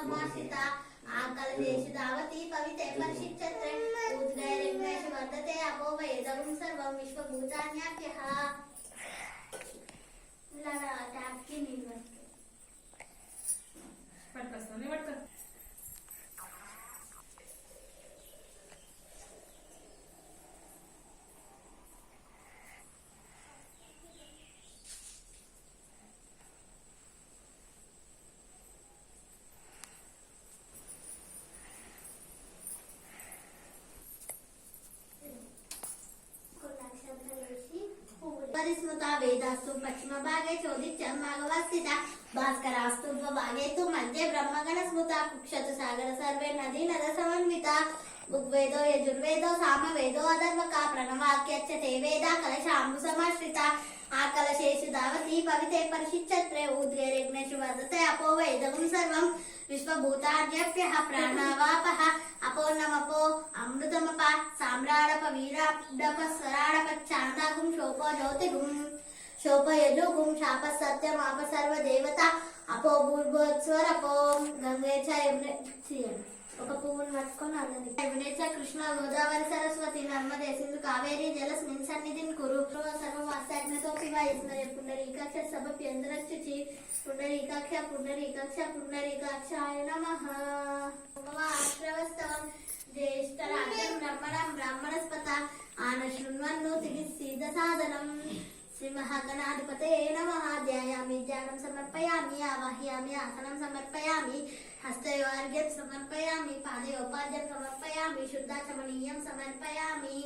समाश्रित आकलदेशु धावति पविते परिशिच्यते उद्गैर्विघ्नेषु वर्धते अपो वेदं सर्वं विश्वभूतान्याप्यः लड़ा टैप की नहीं करते पटकन नहीं पटकन परिस्मृता वेदास्तु पश्चिम भागे चोदिच्यं माघवस्थिता भास्करास्तु भागे तु मध्ये ब्रह्मगण स्मृता कुक्षतु सागर सर्वे नदी नद समन्विता ऋग्वेदो यजुर्वेदो सामवेदो अथर्वका प्रणवाक्यच्यते वेदा कलशाम्बु समाश्रिता आकलशेषु धावति पविते परिशिच्यते ऊर्ध्वैर्यज्ञेषु वर्धते अपो वेदं सर्वं विश्वभूतान्यप्यः प्राणावापः अपोर्णमपो अमृतमप साम्राडप वीराडप स्वराडप चान्दागुं शोपो ज्योतिगुं शोप यजुगुं शाप सत्यमाप सर्वदेवता अपो भूर्भुवत्स्वरपो गंगे च यमुने ఒక పువ్వును పట్టుకొని అన్నది యమునేచ కృష్ణ గోదావరి సరస్వతి నర్మదే సింధు కావేరి జలస్మిన్ సన్నిధిన్ కురు సర్వమాసాగ్నతో పివాయస్మరే పుండరీకాక్ష సభప్యంతరచ్యుచి పుండరీకాక్ష పుండరీకాక్ష పుండరీకాక్షాయ నమః ఆశ్రవస్తవం జ్యేష్ఠరాజ్యం బ్రహ్మణం బ్రాహ్మణస్పత ఆనశృణ్వన్నోతికి సిద్ధ సాధనం श्री महागणाधिपते नमः ध्यायामि ध्यानं समर्पयामि आवाहयामि आसनं समर्पयामि हस्तयोर्घ्यं समर्पयामि पादयोपाद्यं समर्पयामि शुद्धाचमनीयं समर्पयामि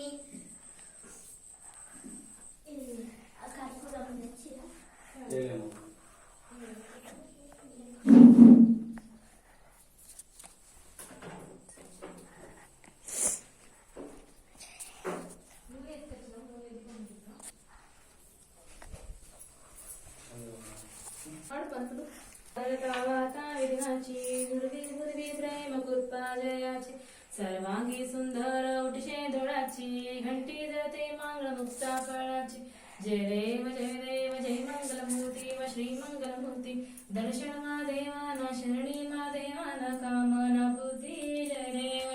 सर्वांगी सुंदर उठशे दोडाची घंटी जळते मंगलमुक्ता फळाची जय देव जय मंगलमूर्ती व श्री मंगलमूर्ती दर्शन मा देवाना शरणी मा देवाना कामना पूर्ती जय देव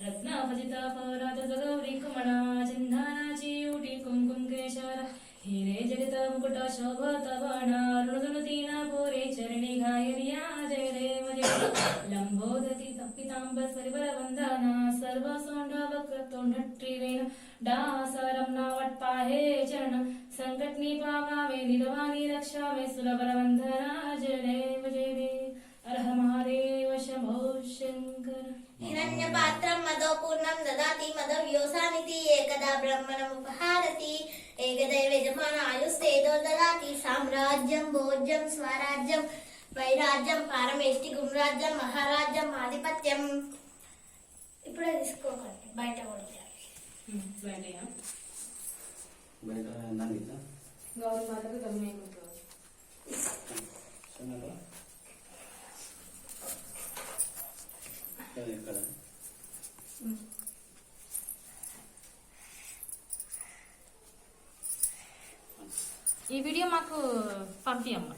रत्नापजित परात गौरी कुमणा चिंधानाची उटी कुंकुम केशर हिरे जगत मुकुट शोभत बाणा ऋणुतीना पोरे चरणी घायरिया जय देव लंबोदती तप्पितांब स्वरिवर वंदना सर्व सोंड वक्र तोंडट्रीवेन डासरम नावट पाहे चरण संकटनी पावावे निर्वाणी रक्षावे सुलभर वंदना जय देव हर महादेव शंभो शंकर हिरण्यपात्रं मदोपूर्णं ददाति मदव्योसानिति एकदा ब्रह्मणमुपहारति एकदैव यजमानायुस्तेजो ददाति साम्राज्यं भोज्यं स्वराज्यं వైరాజ్యం పారమేష్టి గుణరాజ్యం మహారాజ్యం ఆధిపత్యం ఇప్పుడే తీసుకోకండి బయట ఈ వీడియో మాకు పంపియమ్మా.